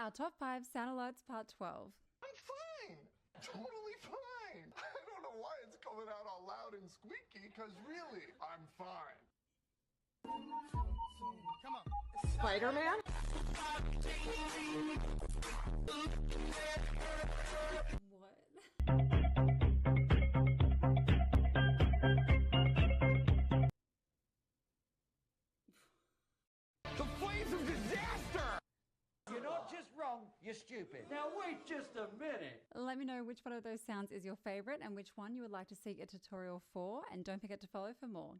our top 5 sound alerts part 12. I'm fine. Totally fine. I don't know why it's coming out all loud and squeaky, because really, I'm fine. Come on. Spider-Man? What? The flames of disaster! You're not just wrong, you're stupid. Now wait just a minute. Let me know which one of those sounds is your favorite and which one you would like to see a tutorial for, and don't forget to follow for more.